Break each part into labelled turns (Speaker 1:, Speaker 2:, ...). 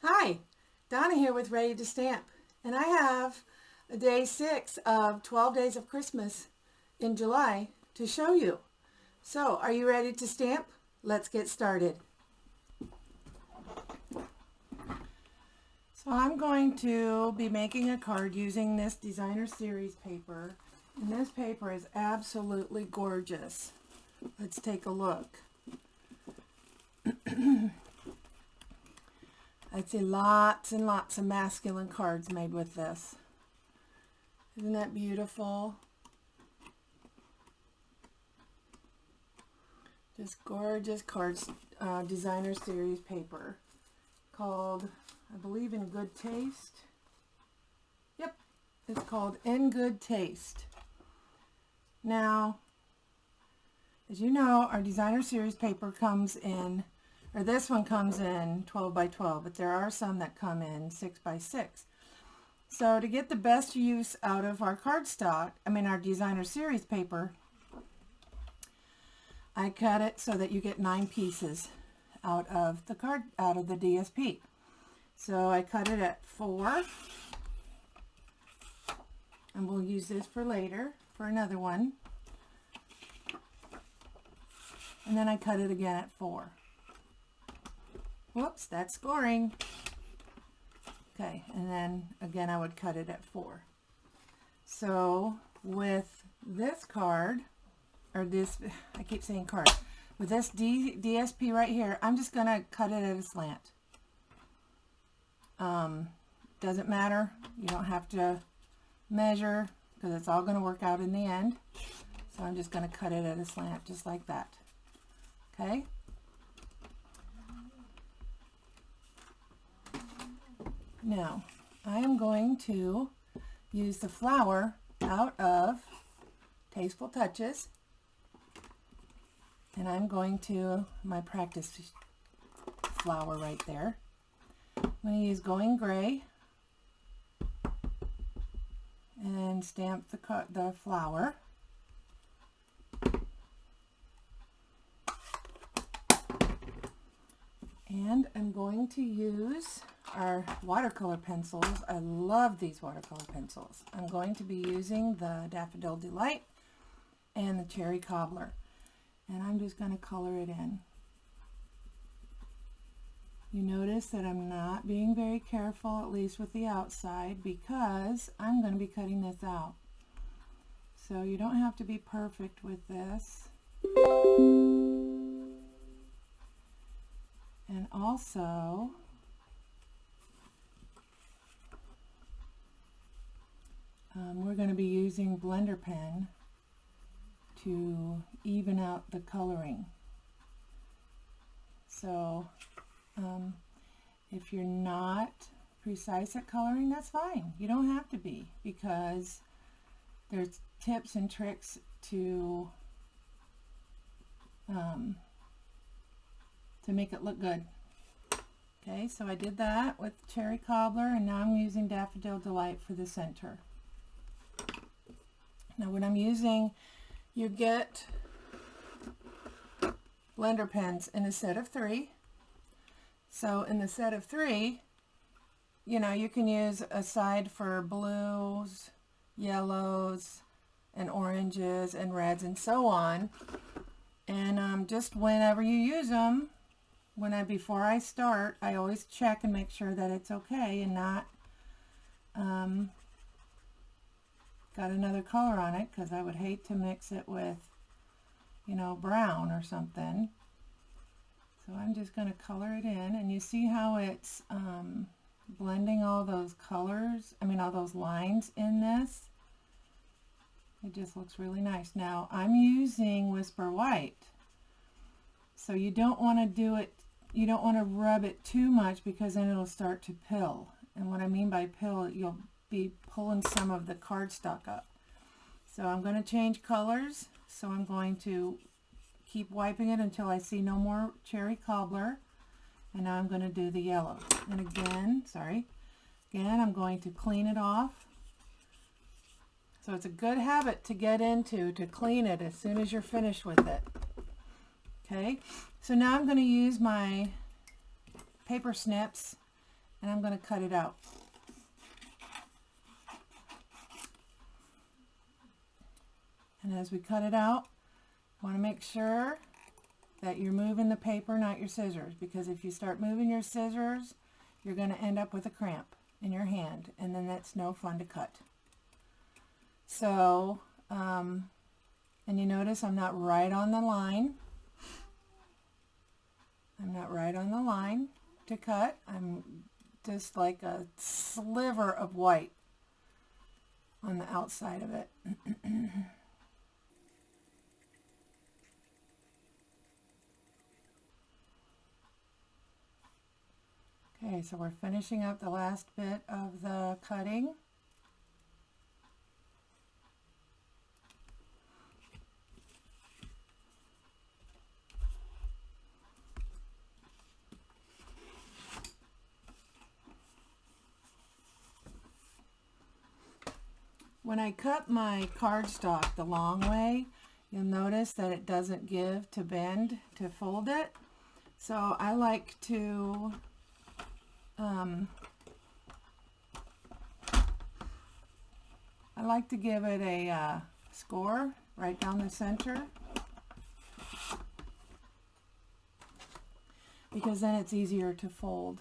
Speaker 1: Hi, Donna here with Ready to Stamp, and I have day 6 of 12 Days of Christmas in July to show you. So, are you ready to stamp? Let's get started. So I'm going to be making a card using this Designer Series paper, and this paper is absolutely gorgeous. Let's take a look. I'd see lots and lots of masculine cards made with this. Isn't that beautiful? Just gorgeous cards, Designer Series paper called, I believe, In Good Taste. Yep, it's called In Good Taste. Now, as you know, our Designer Series paper comes in, or this one comes in 12 by 12, but there are some that come in 6 by 6. So to get the best use out of our cardstock, our Designer Series paper, I cut it so that you get 9 pieces out of the DSP. So I cut it at 4, and we'll use this for later for another one. And then I cut it again at 4. Whoops, that's scoring. Okay, and then again I would cut it at 4. So with this card, or this, I keep saying card, with this DSP right here, I'm just going to cut it at a slant. Doesn't matter. You don't have to measure because it's all going to work out in the end. So I'm just going to cut it at a slant just like that. Okay? Now, I am going to use the flower out of Tasteful Touches, and I'm going to, my practice flower right there, I'm going to use Going Gray and stamp the flower. And I'm going to use our watercolor pencils. I love these watercolor pencils. I'm going to be using the Daffodil Delight and the Cherry Cobbler. And I'm just going to color it in. You notice that I'm not being very careful, at least with the outside, because I'm going to be cutting this out. So you don't have to be perfect with this. And also, we're going to be using blender pen to even out the coloring. So if you're not precise at coloring, that's fine. You don't have to be, because there's tips and tricks to make it look good. Okay, so I did that with Cherry Cobbler, and now I'm using Daffodil Delight for the center. Now when I'm using, you get blender pens in a set of 3. So in the set of 3, you can use a side for blues, yellows, and oranges, and reds, and so on. And just whenever you use them, before I start, I always check and make sure that it's okay and not got another color on it, because I would hate to mix it with, brown or something. So I'm just going to color it in, and you see how it's blending all those colors, all those lines in this. It just looks really nice. Now I'm using Whisper White, so you don't want to do it, you don't want to rub it too much, because then it'll start to pill. And what I mean by pill, you'll be pulling some of the cardstock up. So I'm going to change colors. So I'm going to keep wiping it until I see no more Cherry Cobbler. And now I'm going to do the yellow. And again, I'm going to clean it off. So it's a good habit to get into, to clean it as soon as you're finished with it. Okay, so now I'm going to use my paper snips and I'm going to cut it out. And as we cut it out, you want to make sure that you're moving the paper, not your scissors, because if you start moving your scissors, you're going to end up with a cramp in your hand, and then that's no fun to cut. So, and you notice I'm not right on the line. I'm not right on the line to cut. I'm just like a sliver of white on the outside of it. Okay, so we're finishing up the last bit of the cutting. When I cut my cardstock the long way, you'll notice that it doesn't give to bend to fold it. So I like to give it a score right down the center, because then it's easier to fold.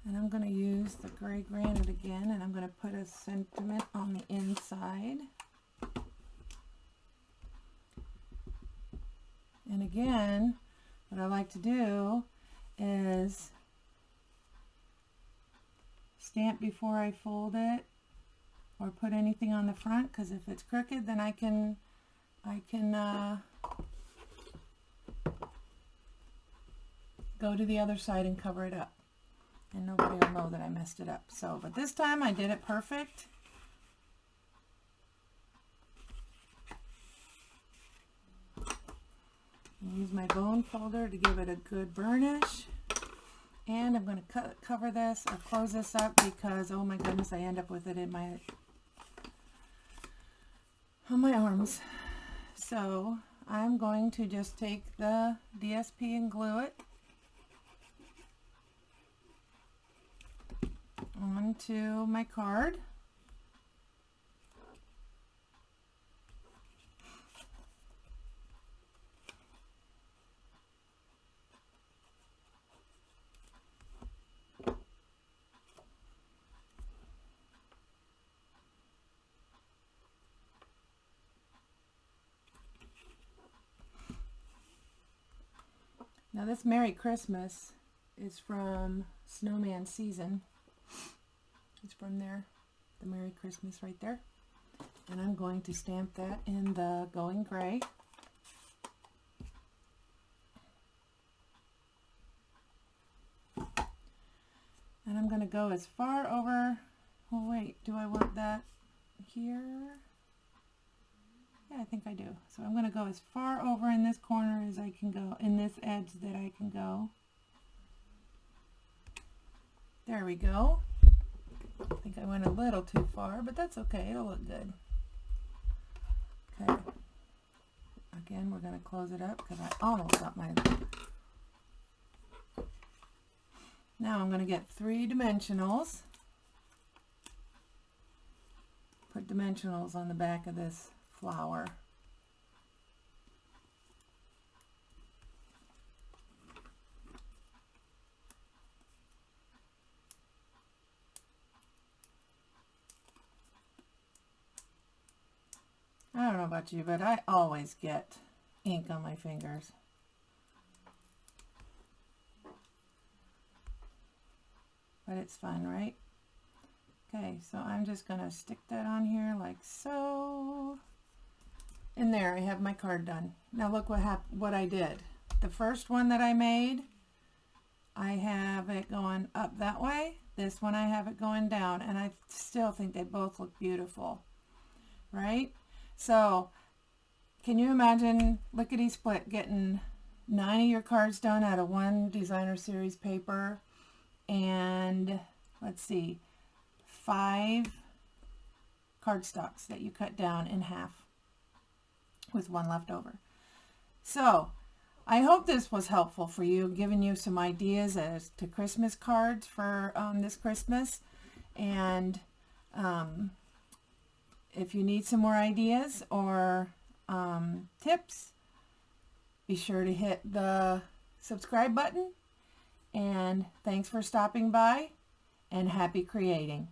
Speaker 1: And I'm going to use the gray granite again, and I'm going to put a sentiment on the inside. And again, what I like to do is stamp before I fold it, or put anything on the front, because if it's crooked, then I can go to the other side and cover it up, and nobody will know that I messed it up. So, but this time I did it perfect. Use my bone folder to give it a good burnish. And I'm going to cover this or close this up, because oh my goodness, I end up with it on my arms. So I'm going to just take the DSP and glue it onto my card. Now this Merry Christmas is from Snowman Season. It's from there, the Merry Christmas right there. And I'm going to stamp that in the Going Gray. And I'm going to go as far over, oh wait, do I want that here? Yeah, I think I do. So I'm going to go as far over in this corner as I can go, in this edge that I can go. There we go. I think I went a little too far, but that's okay. It'll look good. Okay. Again, we're going to close it up because I almost got my... Now I'm going to get 3 dimensionals. Put dimensionals on the back of this flower. I don't know about you, but I always get ink on my fingers. But it's fun, right? Okay, so I'm just going to stick that on here like so. And there, I have my card done. Now look what I did. The first one that I made, I have it going up that way. This one I have it going down, and I still think they both look beautiful, right? So, can you imagine, lickety split, getting 9 of your cards done out of one designer series paper, and let's see, 5 cardstocks that you cut down in half with one left over. So I hope this was helpful for you, giving you some ideas as to Christmas cards for this Christmas. And if you need some more ideas or tips, be sure to hit the subscribe button. And thanks for stopping by, and happy creating.